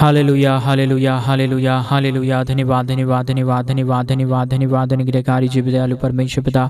Hallelujah, hallelujah, hallelujah, hallelujah. धन्यवाद, धन्यवाद, धन्यवाद, धन्यवाद, धन्यवाद, धन्यवाद। अनुग्रहकारी जीव दयालु परमेश्वर पिता,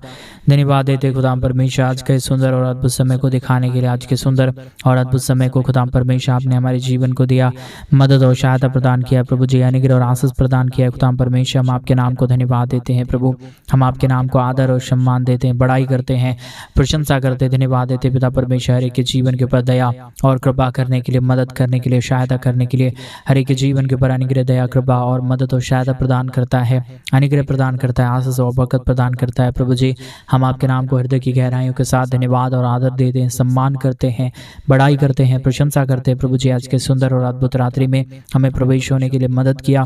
धन्यवाद देते खुदाम परमेश्वर आज के सुंदर और अद्भुत समय को दिखाने के लिए, आज के सुंदर और अद्भुत समय को खुदाम परमेश्वर आपने हमारे जीवन को दिया, मदद और सहायता प्रदान किया प्रभु जी, अनुग्रह और आशीष प्रदान किया खुदाम परमेश्वर। हम आपके नाम को धन्यवाद देते हैं प्रभु, हम आपके नाम को आदर और सम्मान देते हैं, बड़ाई करते हैं, प्रशंसा करते हैं, धन्यवाद देते पिता परमेश्वर। हर एक के जीवन के ऊपर दया और कृपा करने के लिए, मदद करने के लिए, सहायता करने के लिए, हर एक के जीवन के ऊपर अनुग्रह, दया, कृपा और मदद और सहायता प्रदान करता है, अनुग्रह प्रदान करता है, आशीष और बरकत प्रदान करता है प्रभु जी। हम आपके नाम को हृदय की गहराइयों के साथ धन्यवाद और आदर देते हैं, सम्मान करते हैं, बड़ाई करते हैं, प्रशंसा करते हैं प्रभु जी। आज के सुंदर और अद्भुत रात्रि में हमें प्रवेश होने के लिए मदद किया,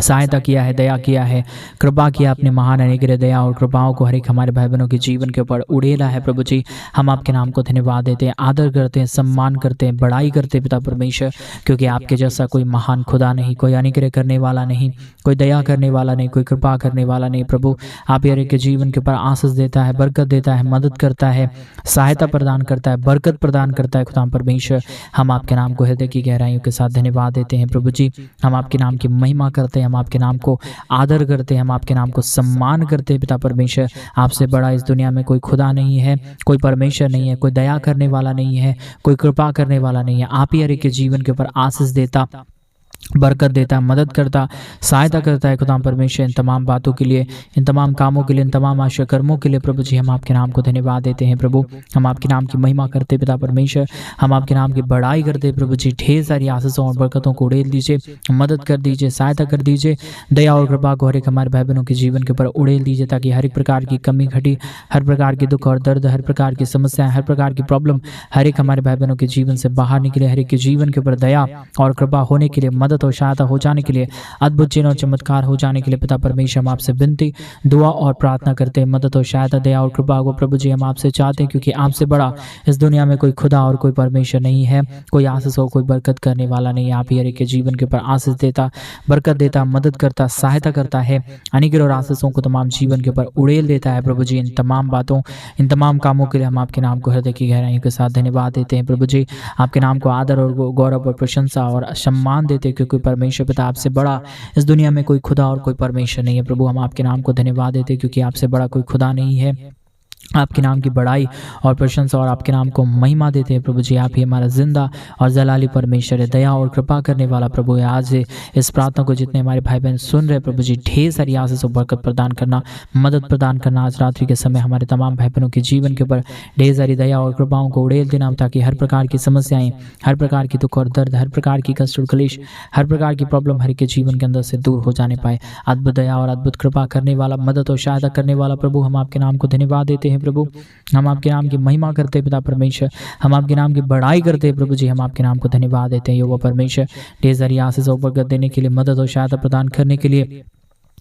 सहायता किया है, दया किया है, कृपा किया, अपने महान अनुग्रह, दया और कृपाओं को हर एक हमारे भाई बहनों के जीवन के ऊपर उड़ेला है प्रभु जी। हम आपके नाम को धन्यवाद देते हैं, आदर करते हैं, सम्मान करते हैं, बड़ाई करते हैं पिता परमेश्वर, क्योंकि आपके जैसा कोई महान खुदा नहीं, कोई अनुग्रह करने वाला नहीं, कोई दया करने वाला नहीं, कोई कृपा करने वाला नहीं प्रभु। आप हर एक के जीवन के ऊपर आशीष देता है, बरकत देता है, मदद करता है, सहायता प्रदान करता है, बरकत प्रदान करता है खुदा परमेश्वर। हम आपके नाम को हृदय की गहराइयों के साथ धन्यवाद देते हैं प्रभु जी। हम आपके नाम की महिमा करते हैं, हम आपके नाम को आदर करते हैं, हम आपके नाम को सम्मान करते हैं पिता परमेश्वर। आपसे बड़ा इस दुनिया में कोई खुदा नहीं है, कोई परमेश्वर नहीं है, कोई दया करने वाला नहीं है, कोई कृपा करने वाला नहीं है। आप ही हर एक के जीवन के ऊपर आशीष देता, बरकत देता है, मदद करता, सहायता करता है खुदा परमेश्वर। इन तमाम बातों के लिए, इन तमाम कामों के लिए, इन तमाम आशा कर्मों के लिए प्रभु जी हम आपके नाम को धन्यवाद देते हैं प्रभु। हम आपके नाम की महिमा करते पिता परमेश्वर, हम आपके नाम की बड़ाई करते प्रभु जी। ढेर सारी आशीषों और बरकतों को उड़ेल दीजिए, मदद कर दीजिए, सहायता कर दीजिए, दया और कृपा को हर एक हमारे भाई बहनों के जीवन के ऊपर उड़ेल दीजिए, ताकि हर एक प्रकार की कमी घटी, हर प्रकार के दुख और दर्द, हर प्रकार की समस्याएं, हर प्रकार की प्रॉब्लम हर एक हमारे भाई बहनों के जीवन से बाहर निकले। हर एक के जीवन के ऊपर दया और कृपा होने के लिए, मदद और सहायता हो जाने के लिए, अद्भुत चिन्ह और चमत्कार हो जाने के लिए पिता परमेश्वर हम आपसे विनती, दुआ और प्रार्थना करते हैं। मदद और सहायता, दया और कृपा को प्रभु जी हम आपसे चाहते हैं, क्योंकि आपसे बड़ा इस दुनिया में कोई खुदा और कोई परमेश्वर नहीं है, कोई आशीष और कोई बरकत करने वाला नहीं है। आप ही हर एक के जीवन के ऊपर आशीष देता, बरकत देता, मदद करता, सहायता करता है, अनुग्रह और आशीषों को तमाम जीवन के ऊपर उड़ेल देता है प्रभु जी। इन तमाम बातों, इन तमाम कामों के लिए हम आपके नाम को हृदय की गहराइयों के साथ धन्यवाद देते हैं प्रभु जी। आपके नाम को आदर और गौरव और प्रशंसा और सम्मान देते हैं, क्योंकि परमेश्वर पिता आपसे बड़ा इस दुनिया में कोई खुदा और कोई परमेश्वर नहीं है प्रभु। हम आपके नाम को धन्यवाद देते हैं, क्योंकि आपसे बड़ा कोई खुदा नहीं है। आपके नाम की बड़ाई और प्रशंसा और आपके नाम को महिमा देते हैं प्रभु जी। आप ही हमारा जिंदा और जलाली परमेश्वर है, दया और कृपा करने वाला प्रभु है। आज इस प्रार्थना को जितने हमारे भाई बहन सुन रहे प्रभु जी, ढेर सारी आशीष और बरकत प्रदान करना, मदद प्रदान करना। आज रात्रि के समय हमारे तमाम भाई बहनों के जीवन के ऊपर ढेर सारी दया और कृपाओं को उड़ेल देना, ताकि हर प्रकार की समस्याएं, हर प्रकार की दुख और दर्द, हर प्रकार की कष्ट और क्लेश, हर प्रकार की प्रॉब्लम हर के जीवन के अंदर से दूर हो जाने पाए। अद्भुत दया और अद्भुत कृपा करने वाला, मदद और सहायता करने वाला प्रभु, हम आपके नाम को धन्यवाद देते हैं प्रभु। हम आपके नाम की महिमा करते हैं पिता परमेश्वर, हम आपके नाम की बड़ाई करते हैं प्रभु जी। हम आपके नाम को धन्यवाद देते हैं यहोवा परमेश्वर, ढेर सारी आशीष और बरकत देने के लिए, मदद और सहायता प्रदान करने के लिए,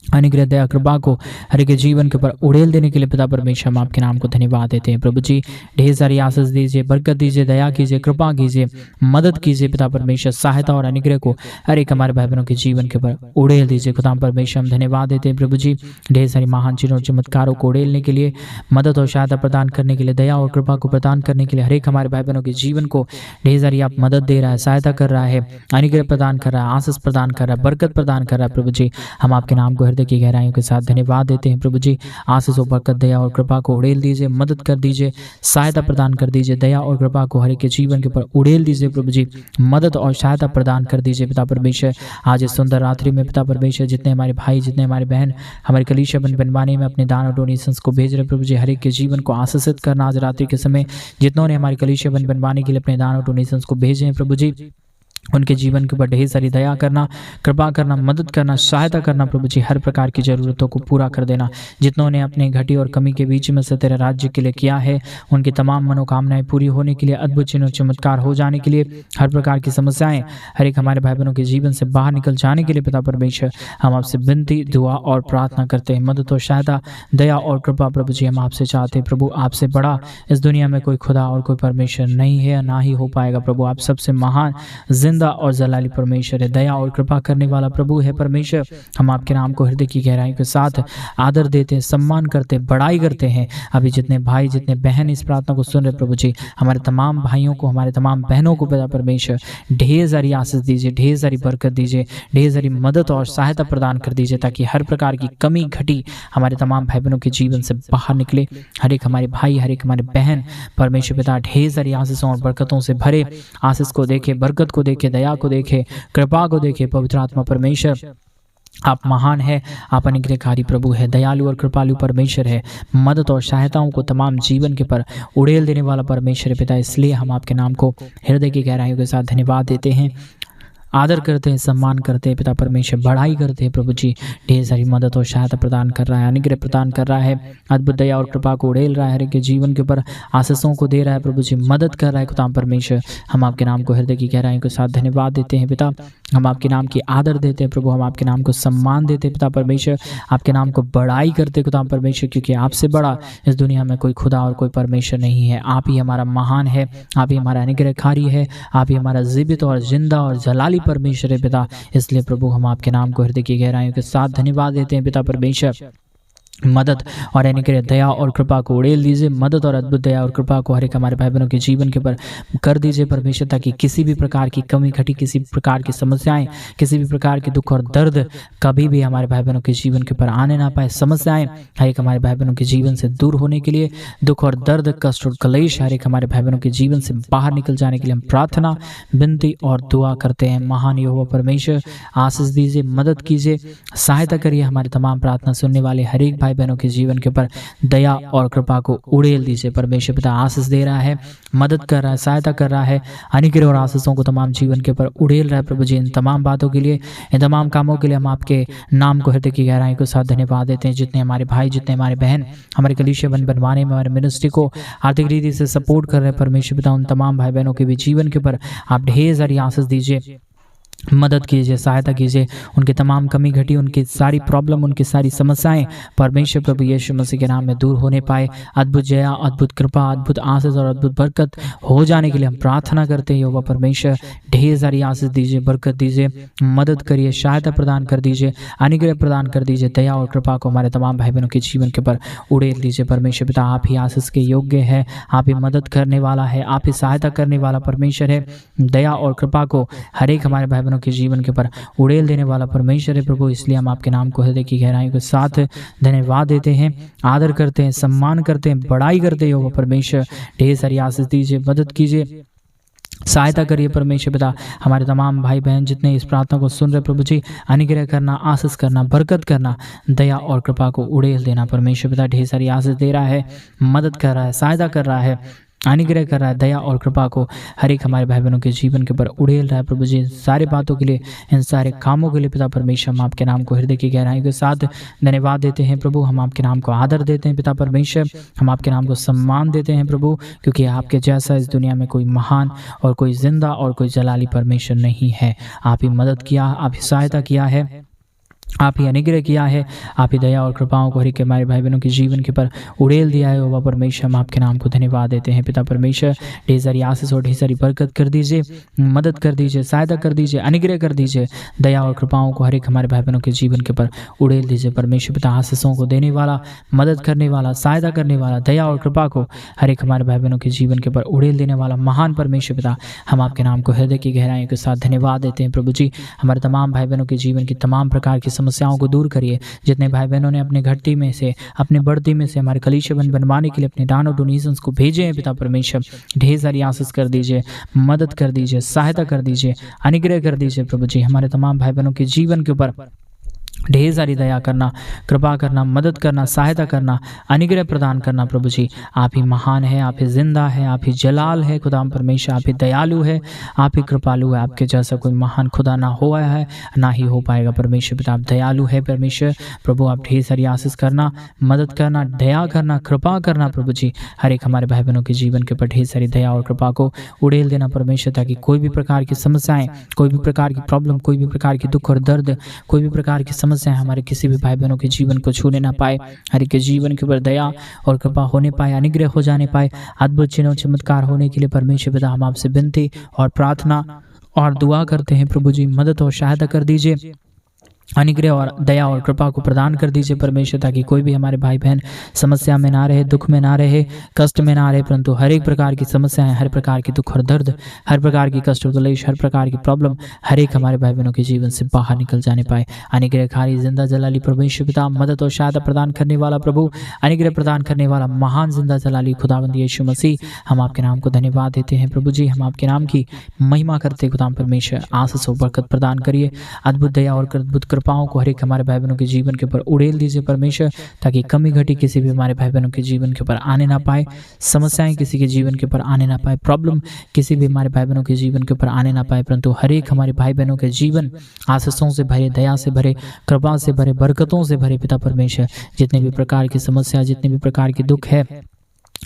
अनुग्रह, दया, कृपा को हर एक जीवन के ऊपर उड़ेल देने के लिए पिता परमेश्वर हम आपके नाम को धन्यवाद देते हैं प्रभु जी। ढेर सारी आशीष दीजिए, बरकत दीजिए, दया कीजिए, कृपा कीजिए, मदद कीजिए पिता परमेश्वर। सहायता और अनुग्रह को हर एक हमारे भाई बहनों के जीवन के ऊपर उड़ेल दीजिए खुदा परमेश्वर। हम धन्यवाद देते हैं प्रभु जी, ढेर सारी महान चिन्हों और चमत्कारों को उड़ेलने के लिए, मदद और सहायता प्रदान करने के लिए, दया और कृपा को प्रदान करने के लिए, हर एक हमारे भाई बहनों के जीवन को ढेर सारी आप मदद दे रहा है, सहायता कर रहा है, अनुग्रह प्रदान कर रहा है, आशीष प्रदान कर रहा है, बरकत प्रदान कर रहा है प्रभु जी। हम आपके नाम को हृदय की गहराइयों के साथ धन्यवाद देते हैं प्रभु जी। आशीष और बरकत, दया और कृपा को उड़ेल दीजिए, मदद कर दीजिए, सहायता प्रदान कर दीजिए, दया और कृपा को हर एक के जीवन के ऊपर उड़ेल दीजिए प्रभु जी। मदद और सहायता प्रदान कर दीजिए पिता परमेश्वर। आज इस सुंदर रात्रि में पिता परमेश्वर, जितने हमारे भाई, जितने हमारे बहन हमारे कलीसिया बनवाने में अपने दान और डोनेशंस को भेज रहे प्रभु जी, हर एक के जीवन को आशीषित करना। आज रात्रि के समय जितनों ने हमारे कलीसिया बनवाने के लिए अपने दान और डोनेशंस को भेजे हैं प्रभु जी, उनके जीवन के ऊपर ढेर सारी दया करना, कृपा करना, मदद करना, सहायता करना प्रभु जी। हर प्रकार की जरूरतों को पूरा कर देना। जितनों ने अपने घटी और कमी के बीच में से तेरे राज्य के लिए किया है, उनकी तमाम मनोकामनाएं पूरी होने के लिए, अद्भुत चिन्ह और चमत्कार हो जाने के लिए, हर प्रकार की समस्याएं हर एक हमारे भाई बहनों के जीवन से बाहर निकल जाने के लिए पिता परमेश्वर हम आपसे विनती, दुआ और प्रार्थना करते हैं। मदद और सहायता, दया और कृपा प्रभु जी हम आपसे चाहते हैं प्रभु। आपसे बड़ा इस दुनिया में कोई खुदा और कोई परमेश्वर नहीं है, ना ही हो पाएगा प्रभु। आप सबसे महान जिंदा और जलाली परमेश्वर है, दया और कृपा करने वाला प्रभु है परमेश्वर। हम आपके नाम को हृदय की गहराई के साथ आदर देते हैं, सम्मान करते हैं, बड़ाई करते हैं। अभी जितने भाई जितने बहन इस प्रार्थना को सुन रहे प्रभु जी, हमारे तमाम भाइयों को, हमारे तमाम बहनों को पिता परमेश्वर ढेर सारी आशीष दीजिए, ढेर सारी बरकत दीजिए, ढेर सारी मदद और सहायता प्रदान कर दीजिए, ताकि हर प्रकार की कमी घटी हमारे तमाम भाई बहनों के जीवन से बाहर निकले। हर एक हमारे भाई, हर एक हमारे बहन परमेश्वर पिता ढेर सारी आशीषों और बरकतों से भरे, आशीष को देखे, बरकत को देखे, दया को देखे, कृपा को देखे। पवित्र आत्मा परमेश्वर आप महान है, आप अनुग्रहकारी प्रभु है, दयालु और कृपालु परमेश्वर है, मदद और सहायताओं को तमाम जीवन के पर उड़ेल देने वाला परमेश्वर पिता। इसलिए हम आपके नाम को हृदय की गहराइयों के साथ धन्यवाद देते हैं, आदर करते हैं, सम्मान करते हैं पिता परमेश्वर, बढ़ाई करते हैं प्रभु जी। ढेर सारी मदद और सहायता प्रदान कर रहा है, अनुग्रह प्रदान कर रहा है, अद्भुत दया और कृपा को उड़ेल रहा है, हर एक के जीवन के ऊपर आशीषों को दे रहा है प्रभु जी, मदद कर रहा है खुदा परमेश्वर। हम आपके नाम को हृदय की गहराइयों के साथ धन्यवाद देते हैं पिता। हम आपके नाम की आदर देते हैं प्रभु, हम आपके नाम को सम्मान देते हैं पिता परमेश्वर, आपके नाम को बढ़ाई करते खुदा परमेश्वर, क्योंकि आपसे बड़ा इस दुनिया में कोई खुदा और कोई परमेश्वर नहीं है। आप ही हमारा महान है, आप ही हमारा अनुग्रहकारी है, आप ही हमारा जीवित और जिंदा और जलाली परमेश्वर है पिता। इसलिए प्रभु हम आपके नाम को हृदय की गहराइयों के साथ धन्यवाद देते हैं पिता परमेश्वर। मदद और अनुग्रह, दया और कृपा को उड़ेल दीजिए, मदद और अद्भुत दया और कृपा को हर एक हमारे भाई बहनों के जीवन के ऊपर कर दीजिए परमेश्वर, ताकि किसी भी प्रकार की कमी घटी, किसी प्रकार की समस्याएं, किसी भी प्रकार के दुख और दर्द कभी भी हमारे भाई बहनों के जीवन के ऊपर आने ना पाए। समस्याएं हर एक हमारे भाई बहनों के जीवन से दूर होने के लिए, दुख और दर्द, कष्ट और क्लेश हर एक हमारे भाई बहनों के जीवन से बाहर निकल जाने के लिए हम प्रार्थना, विनती और दुआ करते हैं। महान यहोवा परमेश्वर आशीष दीजिए, मदद कीजिए, सहायता करिए। हमारे तमाम प्रार्थना सुनने वाले हर एक भाई बहनों के जीवन के ऊपर दया और कृपा को उड़ेल दीजिए परमेश्वर पिता। आशीष दे रहा है, मदद कर रहा है, सहायता कर रहा है, अनुग्रह और आशीषों को तमाम जीवन के ऊपर उड़ेल रहा है प्रभु जी। इन तमाम बातों के लिए, इन तमाम कामों के लिए हम आपके नाम को हृदय की गहराई के साथ धन्यवाद देते हैं। जितने हमारे भाई, जितने हमारे बहन हमारे कलीसिया बनवाने में, हमारे मिनिस्ट्री को आर्थिक रीति से सपोर्ट कर रहे हैं परमेश्वर पिता, उन तमाम भाई बहनों के भी जीवन के ऊपर आप ढेर सारी आशीष दीजिए, मदद कीजिए, सहायता कीजिए। उनकी तमाम कमी घटी, उनकी सारी प्रॉब्लम, उनकी सारी समस्याएं परमेश्वर प्रभु यीशु मसीह के नाम में दूर होने पाए। अद्भुत जया, अद्भुत कृपा, अद्भुत आशीष और अद्भुत बरकत हो जाने के लिए हम प्रार्थना करते हैं। यहोवा परमेश्वर ढेर सारी आशीष दीजिए, बरकत दीजिए, मदद करिए, सहायता प्रदान कर दीजिए, अनुग्रह प्रदान कर दीजिए, दया और कृपा को हमारे तमाम भाई बहनों के जीवन के ऊपर उड़ेल दीजिए परमेश्वर पिता। आप ही आशीष के योग्य है, आप ही मदद करने वाला है, आप ही सहायता करने वाला परमेश्वर है। दया और कृपा को हर एक हमारे भाई के जीवन के ऊपर उड़ेल देने वाला परमेश्वर है प्रभु। इसलिए हम आपके नाम को हृदय की गहराई के साथ धन्यवाद देते हैं, आदर करते हैं, सम्मान करते हैं, बड़ाई करते हैं। परमेश्वर ढेर सारी आशीष दीजिए, मदद कीजिए, सहायता करिए परमेश्वर पिता। हमारे तमाम भाई बहन जितने इस प्रार्थना को सुन रहे प्रभु जी, अनुग्रह करना, आशीष करना, बरकत करना, दया और कृपा को उड़ेल देना परमेश्वर पिता। ढेर सारी आशीष दे रहा है, मदद कर रहा है, सहायता कर रहा है, अनुग्रह कर रहा है, दया और कृपा को हर एक हमारे भाई बहनों के जीवन के ऊपर उड़ेल रहा है प्रभु जी। इन सारे बातों के लिए, इन सारे कामों के लिए पिता परमेश्वर हम आपके नाम को हृदय की गहराई के साथ धन्यवाद देते हैं प्रभु। हम आपके नाम को आदर देते हैं पिता परमेश्वर, हम आपके नाम को सम्मान देते हैं प्रभु, क्योंकि आपके जैसा इस दुनिया में कोई महान और कोई जिंदा और कोई जलाली परमेश्वर नहीं है। आप ही मदद किया, आप ही सहायता किया है, आप ही अनुग्रह किया है, आप ही दया और कृपाओं को हर एक हमारे भाई बहनों के जीवन के पर उड़ेल दिया है। वह परमेश्वर हम आपके नाम को धन्यवाद देते हैं पिता परमेश्वर। ढेर सारी आशीष और ढेर सारी बरकत कर दीजिए, मदद कर दीजिए, सहायता कर दीजिए, अनुग्रह कर दीजिए, दया और कृपाओं को हर एक हमारे भाई बहनों के जीवन के पर उड़ेल दीजिए परमेश्वर पिता। आशीषों को देने वाला, मदद करने वाला, सहायता करने वाला, दया और कृपा को हर एक हमारे भाई बहनों के जीवन के पर उड़ेल देने वाला महान परमेश्वर पिता, हम आपके नाम को हृदय की गहराइयों के साथ धन्यवाद देते हैं प्रभु जी। हमारे तमाम भाई बहनों के जीवन की तमाम प्रकार की समस्याओं को दूर करिए। जितने भाई बहनों ने अपने घटती में से, अपने बढ़ती में से हमारे कलीसिया बनवाने के लिए अपने दान और डोनेशंस को भेजे हैं पिता परमेश्वर, ढेर सारी आशीष कर दीजिए, मदद कर दीजिए, सहायता कर दीजिए, अनुग्रह कर दीजिए प्रभु जी। हमारे तमाम भाई बहनों के जीवन के ऊपर ढेर सारी दया करना, कृपा करना, मदद करना, सहायता करना, अनुग्रह प्रदान करना प्रभु जी। आप ही महान है, आप ही जिंदा है, आप ही जलाल है खुदा परमेश्वर, आप ही दयालु है, आप ही कृपालु है। आपके जैसा कोई महान खुदा ना हुआ है, ना ही हो पाएगा परमेश्वर पिता। आप दयालु है परमेश्वर प्रभु। आप ढेर सारी आशीष करना, मदद करना, दया करना, कृपा करना प्रभु जी। हर एक हमारे भाई बहनों के जीवन के ऊपर ढेर सारी दया और कृपा को उड़ेल देना परमेश्वर, ताकि कोई भी प्रकार की समस्याएं, कोई भी प्रकार की प्रॉब्लम, कोई भी प्रकार की दुख और दर्द, कोई भी प्रकार की समस्याएं हमारे किसी भी भाई बहनों के जीवन को छूने ना पाए। हर एक के जीवन के ऊपर दया और कृपा होने पाए, अनुग्रह हो जाने पाए, अद्भुत चिन्ह चमत्कार होने के लिए परमेश्वर पिता हम आपसे विनती और प्रार्थना और दुआ करते हैं प्रभु जी, मदद और सहायता कर दीजिए, अनुग्रह और दया और कृपा को प्रदान कर दीजिए परमेश्वर, ताकि कोई भी हमारे भाई बहन समस्या में ना रहे, दुख में ना रहे, कष्ट में ना रहे, परंतु हर एक प्रकार की समस्याएं, हर प्रकार की दुख और दर्द, हर प्रकार की कष्ट और क्लेश, हर प्रकार की प्रॉब्लम, हर एक हमारे भाई बहनों के जीवन से बाहर निकल जाने पाए। अनुग्रहकारी जिंदा जलाली परमेश्वर पिता, मदद और सहायता प्रदान करने वाला प्रभु, अनुग्रह प्रदान करने वाला महान जिंदा जलाली खुदावंद यीशु मसीह, हम आपके नाम को धन्यवाद देते हैं प्रभु जी। हम आपके नाम की महिमा करते खुदा परमेश्वर, आशीष और बरकत प्रदान करिए, अद्भुत दया और अद्भुत कृपाओं को हर एक हमारे भाई बहनों के जीवन के ऊपर उड़ेल दीजिए परमेश्वर, ताकि कमी घटी किसी भी हमारे भाई बहनों के जीवन के ऊपर आने ना पाए, समस्याएं किसी के जीवन के ऊपर आने ना पाए, प्रॉब्लम किसी भी हमारे भाई बहनों के जीवन के ऊपर आने ना पाए, परंतु हर एक हमारे भाई बहनों के जीवन आशीषों से भरे, दया से भरे, कृपा से भरे, बरकतों से भरे पिता परमेश्वर। जितने भी प्रकार की समस्या, जितने भी प्रकार की दुख है,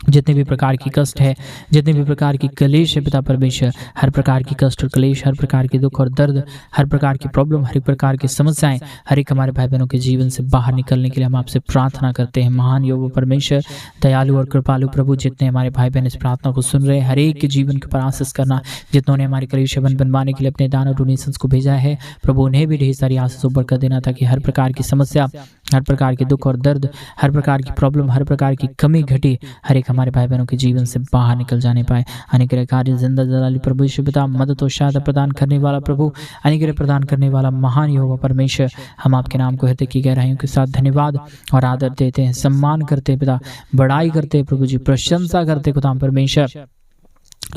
जितने भी प्रकार की कष्ट है, जितने भी प्रकार की कलेश है पिता परमेश्वर, हर प्रकार की कष्ट और कलेश, हर प्रकार की दुख और दर्द, हर प्रकार की प्रॉब्लम, हर एक प्रकार की समस्याएं, हर एक हमारे भाई बहनों के जीवन से बाहर निकलने के लिए हम आपसे प्रार्थना करते हैं। महान योग परमेश्वर, दयालु और कृपालु प्रभु, जितने हमारे भाई बहन इस प्रार्थना को सुन रहे हैं, हर एक के जीवन के ऊपर आशीष करना, जितनों ने हमारे कलेश बनवाने के लिए अपने दान और डोनेशंस को भेजा है प्रभु, उन्हें भी ढेर सारी आशीष बढ़कर देना, ताकि हर प्रकार की समस्या, हर प्रकार के दुख और दर्द, हर प्रकार की प्रॉब्लम, हर प्रकार की कमी घटी हर एक हमारे भाई बहनों के जीवन से बाहर निकल जाने पाए। अनुग्रहकारी जिंदा जलाली प्रभु यीशु पिता, मदद और सहायता प्रदान करने वाला प्रभु, अनुग्रह प्रदान करने वाला महान यहोवा परमेश्वर, हम आपके नाम को हृदय की गहराइयों के साथ धन्यवाद और आदर देते हैं, सम्मान करते हैं पिता, बड़ाई करते हैं प्रभु जी, प्रशंसा करते खुदा परमेश्वर।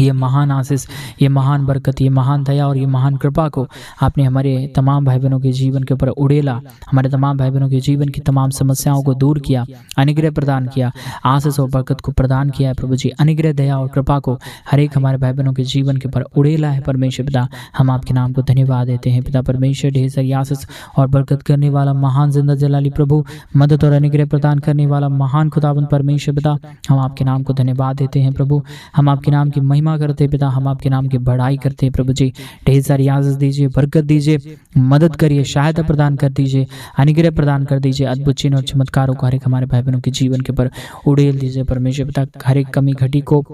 ये महान आशीष, ये महान बरकत, ये महान दया और ये महान कृपा को आपने हमारे तमाम भाई बहनों के जीवन के ऊपर उड़ेला, हमारे तमाम भाई बहनों के जीवन की तमाम समस्याओं को दूर किया, अनुग्रह प्रदान किया, आशीष और बरकत को प्रदान किया है प्रभु जी। अनुग्रह, दया और कृपा को हर एक हमारे भाई बहनों के जीवन के ऊपर उड़ेला है परमेश्वर पिता, हम आपके नाम को धन्यवाद देते हैं पिता परमेश्वर। ढेर सारी आशीष और बरकत करने वाला महान जिंदा जलाली प्रभु, मदद और अनुग्रह प्रदान करने वाला महान खुदावंद परमेश्वर पिता, हम आपके नाम को धन्यवाद देते हैं प्रभु। हम आपके नाम की महिमा करते पिता, हम आपके नाम की बढ़ाई करते हैं प्रभु जी। ढेर सारी आशीष दीजिए, बरकत दीजिए, मदद करिए, सहायता प्रदान कर दीजिए, अनुग्रह प्रदान कर दीजिए, अद्भुत चिन्ह और चमत्कारों को हर एक हमारे भाई बहनों के जीवन के ऊपर उड़ेल दीजिए परमेश्वर पिता। हर एक कमी घटी को,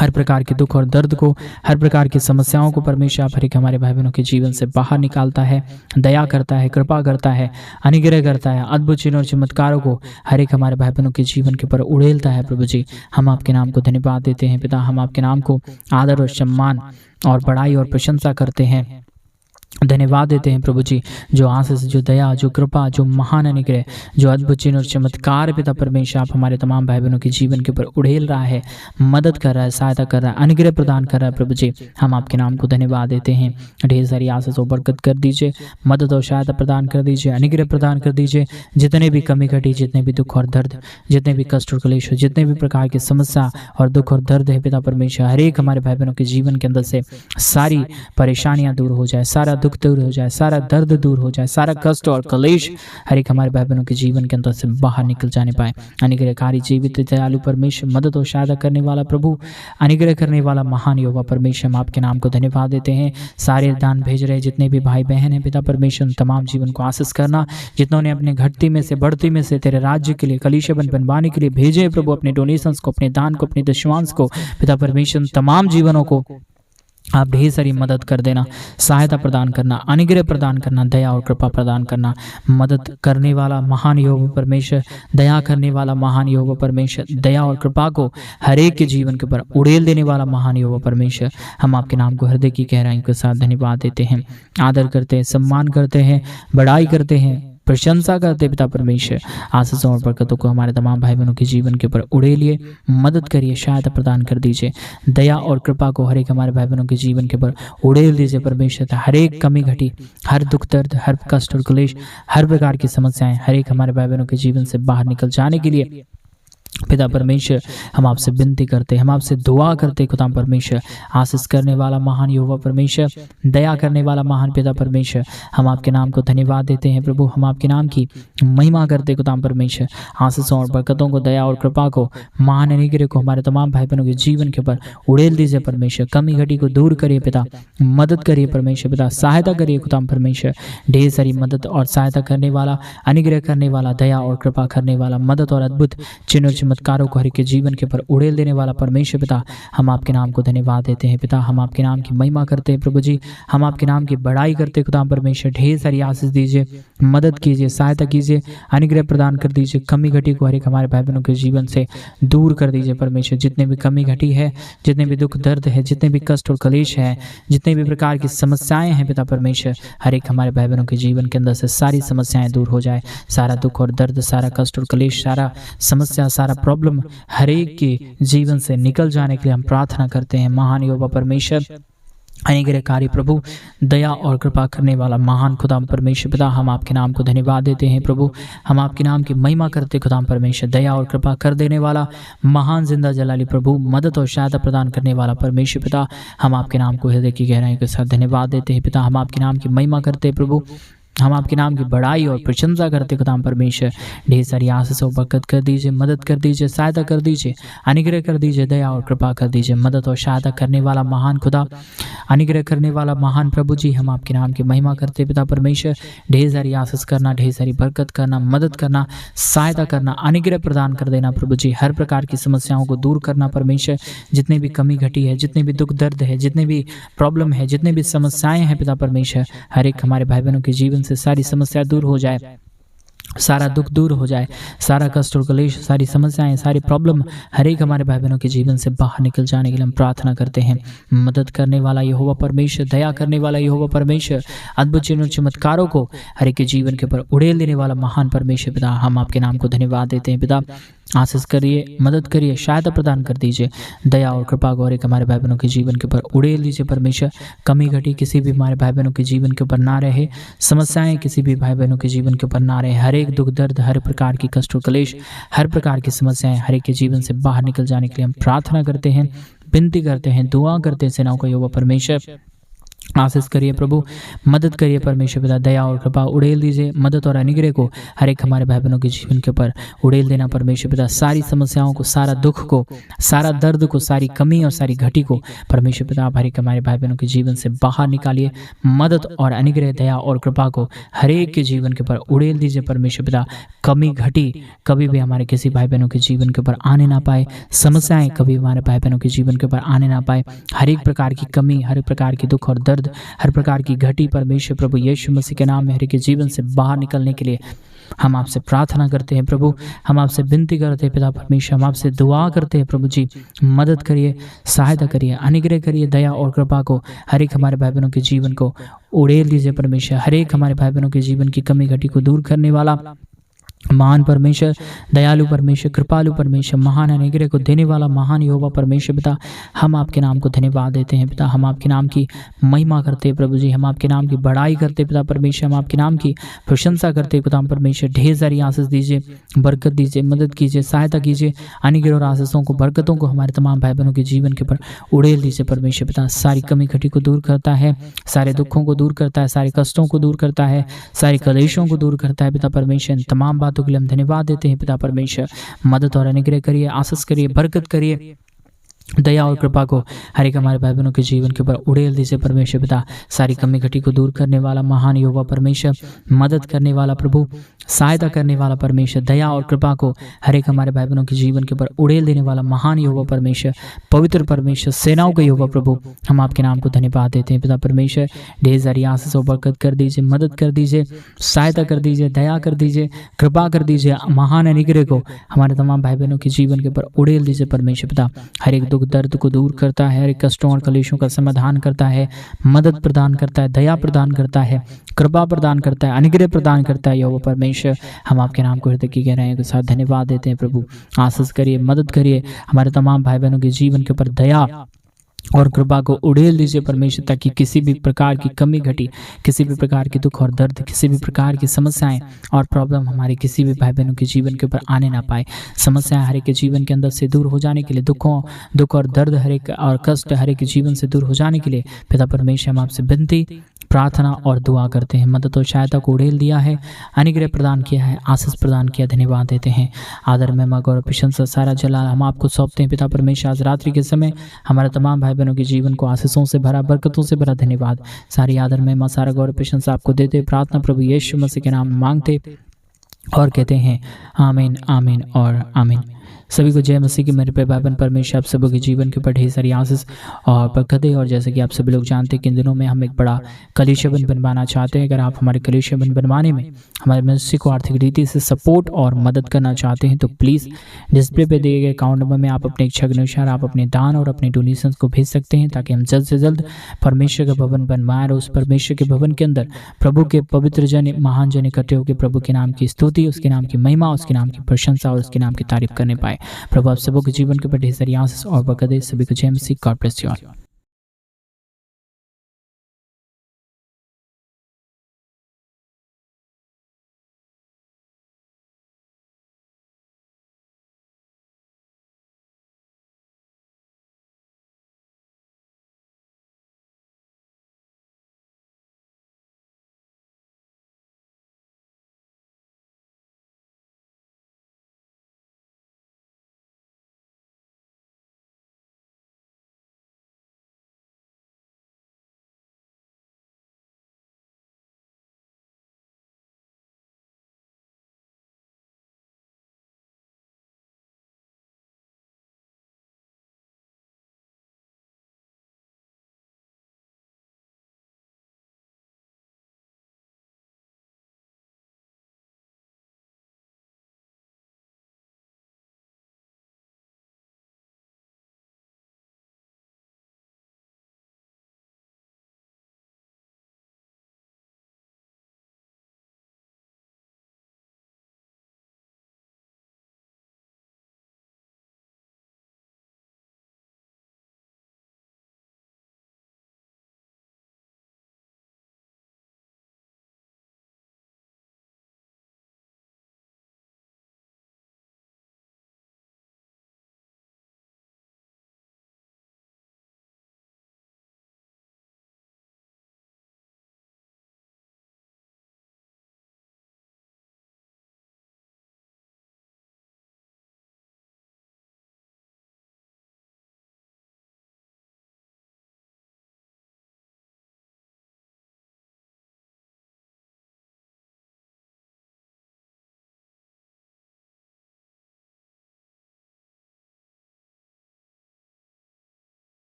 हर प्रकार के दुख और दर्द को, हर प्रकार की समस्याओं को परमेश्वर आप हर एक हमारे भाई बहनों के जीवन से बाहर निकालता है, दया करता है, कृपा करता है, अनुग्रह करता है, अद्भुत चिन्ह और चमत्कारों को हर एक हमारे भाई बहनों के जीवन के ऊपर उड़ेलता है प्रभु जी। हम आपके नाम को धन्यवाद देते हैं पिता, हम आपके नाम को आदर और सम्मान और बड़ाई और प्रशंसा करते हैं, धन्यवाद देते हैं प्रभु जी। जो आशीष, जो दया, जो कृपा, जो महान अनुग्रह, जो अद्भुत चिन्ह और चमत्कार पिता परमेश्वर आप हमारे तमाम भाई बहनों के जीवन के ऊपर उड़ेल रहा है, मदद कर रहा है, सहायता कर रहा है, अनुग्रह प्रदान कर रहा है प्रभु जी, हम आपके नाम को धन्यवाद देते हैं। ढेर सारी आशीष और बरकत कर दीजिए, मदद और सहायता प्रदान कर दीजिए, अनुग्रह प्रदान कर दीजिए। जितने भी कमी घटी, जितने भी दुख और दर्द, जितने भी कष्ट और क्लेश, जितने भी प्रकार की समस्या और दुख और दर्द है पिता परमेश्वर, हर एक हमारे भाई बहनों के जीवन के अंदर से सारी परेशानियां दूर हो जाए, सारा दुख दूर हो जाए, सारा दर्द दूर हो जाए, सारा कष्ट और कलेश हर एक हमारे भाई बहनों के जीवन के अंदर से बाहर निकल जाने पाए। अनुग्रहकारी, जीवित, दयालु परमेश्वर, मदद और सहायता करने वाला प्रभु, अनुग्रह करने वाला महान यहोवा परमेश्वर, हम आपके नाम को धन्यवाद देते हैं। सारे दान भेज रहे जितने भी भाई बहन हैं पिता परमेश्वर, तमाम जीवन को आशीष करना। जितनों ने अपने घटती में से, बढ़ती में से तेरे राज्य के लिए, कलीसिया बनवाने के लिए भेजे प्रभु, अपने डोनेशंस को, अपने दान को, अपने दशमांश को पिता परमेश्वर, तमाम जीवनों को आप ढेर सारी मदद कर देना, सहायता प्रदान करना, अनुग्रह प्रदान करना, दया और कृपा प्रदान करना। मदद करने वाला महान यहोवा परमेश्वर, दया करने वाला महान यहोवा परमेश्वर, दया और कृपा को हर एक के जीवन के ऊपर उड़ेल देने वाला महान यहोवा परमेश्वर, हम आपके नाम को हृदय की गहराई के साथ धन्यवाद देते हैं, आदर करते हैं, सम्मान करते हैं, बड़ाई करते हैं, प्रशंसा करते पिता परमेश्वर। आशीषों और बरकतों को हमारे तमाम भाई बहनों के जीवन के ऊपर उड़ेलिए, मदद करिए, सहायता प्रदान कर दीजिए, दया और कृपा को हर एक हमारे भाई बहनों के जीवन के ऊपर उड़ेल दीजिए परमेश्वर। हर एक कमी घटी, हर दुख दर्द, हर कष्ट और क्लेश, हर प्रकार की समस्याएं हर एक हमारे भाई बहनों के जीवन से बाहर निकल जाने के लिए पिता परमेश्वर हम आपसे विनती करते, हम आपसे दुआ करते खुदा परमेश्वर। आशीष करने वाला महान यहोवा परमेश्वर, दया करने वाला महान पिता परमेश्वर, हम आपके नाम को धन्यवाद देते हैं प्रभु, हम आपके नाम की महिमा करते खुदा परमेश्वर। आशीषों और बरकतों को, दया और कृपा को, महान अनुग्रह को हमारे तमाम भाई बहनों के जीवन के ऊपर उड़ेल दीजिए परमेश्वर। कमी घटी को दूर करिए पिता, मदद करिए परमेश्वर पिता, सहायता करिए खुदा परमेश्वर। ढेर सारी मदद और सहायता करने वाला, अनुग्रह करने वाला, दया और कृपा करने वाला, मदद और अद्भुत चिन्ह चमत्कारों को हर एक के जीवन के ऊपर उड़ेल देने वाला परमेश्वर पिता, हम आपके नाम को धन्यवाद देते हैं पिता। हम आपके नाम की महिमा करते हैं प्रभु जी, हम आपके नाम की बड़ाई करते हैं खुदा परमेश्वर। ढेर सारी आशीष दीजिए, मदद कीजिए, सहायता कीजिए, अनुग्रह प्रदान कर दीजिए। कमी घटी को हर एक हमारे भाई बहनों के जीवन से दूर कर दीजिए परमेश्वर। जितने भी कमी घटी है, जितने भी दुख दर्द है, जितने भी कष्ट और कलेश है, जितने भी प्रकार की समस्याएं हैं पिता परमेश्वर, हर एक हमारे भाई बहनों के जीवन के अंदर से सारी समस्याएं दूर हो जाए। सारा दुख और दर्द, सारा कष्ट और कलेश, सारा समस्या, सारा प्रॉब्लम हर एक के जीवन से निकल जाने के लिए हम प्रार्थना करते हैं। महान यहोवा परमेश्वर, अनुग्रहकारी प्रभु, दया और कृपा करने वाला महान खुदा परमेश्वर पिता, हम आपके नाम को धन्यवाद देते हैं प्रभु। हम आपके नाम की महिमा करते खुदा परमेश्वर। दया और कृपा कर देने वाला महान जिंदा जलाली प्रभु, मदद और सहायता प्रदान करने वाला परमेश्वर पिता, हम आपके नाम को हृदय की गहराई के साथ धन्यवाद देते हैं पिता। हम आपके नाम की महिमा करते हैं प्रभु, हम आपके नाम की बड़ाई और प्रशंसा करते खुदा परमेश्वर। ढेर सारी आशीषों बरकत कर दीजिए, मदद कर दीजिए, सहायता कर दीजिए, अनुग्रह कर दीजिए, दया और कृपा कर दीजिए। मदद और सहायता करने वाला महान खुदा, अनुग्रह करने वाला महान प्रभु जी, हम आपके नाम की महिमा करते पिता परमेश्वर। ढेर सारी आशीष करना, ढेर सारी बरकत करना, मदद करना, सहायता करना, अनुग्रह प्रदान कर देना प्रभु जी। हर प्रकार की समस्याओं को दूर करना परमेश्वर। जितने भी कमी घटी है, जितने भी दुख दर्द है, जितने भी प्रॉब्लम है, जितने भी समस्याएं हैं पिता परमेश्वर, हर एक हमारे भाई बहनों के जीवन से सारी समस्या दूर हो जाए, सारा दुख दूर हो जाए, सारा कष्ट और कलेश, सारी समस्याएं, सारी प्रॉब्लम हर एक हमारे भाई बहनों के जीवन से बाहर निकल जाने के लिए हम प्रार्थना करते हैं। मदद करने वाला यहोवा परमेश्वर, दया करने वाला यहोवा परमेश्वर, अद्भुत चिन्हों चमत्कारों को हर एक के जीवन के ऊपर उड़ेल देने वाला महान परमेश्वर पिता, हम आपके नाम को धन्यवाद देते हैं पिता। आशीष करिए, मदद करिए, सहायता प्रदान कर दीजिए। दया और कृपा को हर एक हमारे भाई बहनों के जीवन के ऊपर उड़ेल दीजिए परमेश्वर। कमी घटी किसी भी हमारे भाई बहनों के जीवन के ऊपर ना रहे, समस्याएं किसी भी भाई बहनों के जीवन के ऊपर ना रहे। हर एक दुख दर्द, हर प्रकार की कष्ट और कलेश, हर प्रकार की समस्याएं हर एक के जीवन से बाहर निकल जाने के लिए हम प्रार्थना करते हैं, विनती करते हैं, दुआ करते हैं। सेनाओं का यहोवा परमेश्वर, आशीष करिए प्रभु, मदद करिए परमेश्वर पिता। दया और कृपा उड़ेल दीजिए, मदद और अनुग्रह को हर एक हमारे भाई बहनों के जीवन के ऊपर उड़ेल देना परमेश्वर पिता। सारी समस्याओं को, सारा दुख को, सारा दर्द को, सारी कमी और सारी घटी को परमेश्वर पिता हर एक हमारे भाई बहनों के जीवन से बाहर निकालिए। मदद और अनुग्रह, दया और कृपा को हर एक के जीवन के ऊपर उड़ेल दीजिए परमेश्वर पिता। कमी घटी कभी भी हमारे किसी भाई बहनों के जीवन के ऊपर आने ना पाए, समस्याएं कभी हमारे भाई बहनों के जीवन के ऊपर आने ना पाए। हर एक प्रकार की कमी, हर एक प्रकार की दुख और दर्द, हर प्रकार की घटी परमेश्वर प्रभु यीशु मसीह के नाम में हर एक के जीवन से बाहर निकलने के लिए हम आपसे प्रार्थना करते हैं प्रभु। हम आपसे विनती करते हैं पिता परमेश्वर, हम आपसे दुआ करते हैं प्रभु जी। मदद करिए, सहायता करिए, अनुग्रह करिए, दया और कृपा को हर एक हमारे भाई बहनों के जीवन को उड़ेल दीजिए परमेश्वर। हर एक हमारे भाई बहनों के जीवन की कमी घटी को दूर करने वाला महान परमेश्वर, दयालु परमेश्वर, कृपालु परमेश्वर, महान अनुग्रह को देने वाला महान यहोवा परमेश्वर पिता, हम आपके नाम को धन्यवाद देते हैं पिता। हम आपके नाम की महिमा करते हैं प्रभु जी, हम आपके नाम की बड़ाई करते हैं पिता परमेश्वर, हम आपके नाम की प्रशंसा करते हैं पिता परमेश्वर। ढेर सारी आशीष दीजिए, बरकत दीजिए, मदद कीजिए, सहायता कीजिए। अनुग्रह और आशीषों को, बरकतों को हमारे तमाम भाई बहनों के जीवन के ऊपर उड़ेल दीजिए परमेश्वर पिता। सारी कमी घटी को दूर करता है, सारे दुखों को दूर करता है, सारे कष्टों को दूर करता है, सारे कलेशों को दूर करता है पिता परमेश्वर। तमाम बातों के लिए हम धन्यवाद देते हैं पिता परमेश्वर। मदद और अनुग्रह करिए, आशीष करिए, बरकत करिए, दया और कृपा को हर एक हमारे भाई बहनों के जीवन के ऊपर उड़ेल दीजिए परमेश्वर पिता। सारी कमी घटी को दूर करने वाला महान यहोवा परमेश्वर, मदद करने वाला प्रभु, सहायता करने वाला परमेश्वर, दया और कृपा को हर एक हमारे भाई बहनों के जीवन के ऊपर उड़ेल देने वाला महान यहोवा परमेश्वर, पवित्र परमेश्वर, सेनाओं का यहोवा प्रभु, हम आपके नाम को धन्यवाद देते हैं पिता परमेश्वर। ढेर सारी आशीष और बरकत कर दीजिए, मदद कर दीजिए, सहायता कर दीजिए, दया कर दीजिए, कृपा कर दीजिए। महान अनुग्रह को हमारे तमाम भाई बहनों के जीवन के ऊपर उड़ेल दीजिए परमेश्वर पिता। हर एक दुख दर्द को दूर करता है, हर एक कष्टों और कलेशों का समाधान करता है, मदद प्रदान करता है, दया प्रदान करता है, कृपा प्रदान करता है, अनुग्रह प्रदान करता है यहोवा परमेश्वर। हम आपके नाम को हृदय की गहराइयों के साथ धन्यवाद देते हैं प्रभु। आशीष करिए, मदद करिए, हमारे तमाम भाई बहनों के जीवन के ऊपर दया और कृपा को उड़ेल दीजिए परमेश्वर, ताकि किसी भी प्रकार की कमी घटी, किसी भी प्रकार की दुख और दर्द, किसी भी प्रकार की समस्याएं और प्रॉब्लम हमारे किसी भी भाई बहनों के जीवन के ऊपर आने ना पाए। समस्याएं हर एक के जीवन के अंदर से दूर हो जाने के लिए, दुख और दर्द हर एक और कष्ट हर एक के जीवन से दूर हो जाने के लिए पिता परमेश्वर हम आपसे विनती, प्रार्थना और दुआ करते हैं। मदद और सहायता को उड़ेल दिया है, अनुग्रह प्रदान किया है, आशीष प्रदान किया, धन्यवाद देते हैं। आदर महिमा गौरव प्रशंसा सारा जलाल हम आपको सौंपते हैं पिता परमेश्वर। आज रात्रि के समय हमारे तमाम भाई बहनों के जीवन को आशीषों से भरा, बरकतों से भरा, धन्यवाद। सारी आदर महिमा सारा गौरव प्रशंसा आपको देते, प्रार्थना प्रभु यीशु मसीह के नाम में मांगते और कहते हैं आमीन, आमीन और आमीन। सभी को जय मसीह की। मेरे पे भाई परमेश्वर आप सभी के जीवन के ऊपर ढेर सारी आशीष और बरकतें। और जैसे कि आप सभी लोग जानते हैं कि इन दिनों में हम एक बड़ा कलीसिया बनवाना चाहते हैं। अगर आप हमारे कलीसिया बनवाने में हमारे मिनिस्ट्री को आर्थिक रीति से सपोर्ट और मदद करना चाहते हैं तो प्लीज़ डिस्प्ले पे दिए गए अकाउंट नंबर में आप अपने इच्छा के अनुसार आप अपने दान और अपने डोनेशन को भेज सकते हैं, ताकि हम जल्द से जल्द परमेश्वर का भवन बनवाएं और उस परमेश्वर के भवन के अंदर प्रभु के पवित्र जन, महान जन इकट्ठे होकर प्रभु के नाम की स्तुति, उसके नाम की महिमा, उसके नाम की प्रशंसा और उसके नाम की तारीफ करने पाए। प्रभु आप सबों के जीवन के ऊपर ढेर सारी आशीष और बरकतें। सभी को जय मसीह। God bless you all.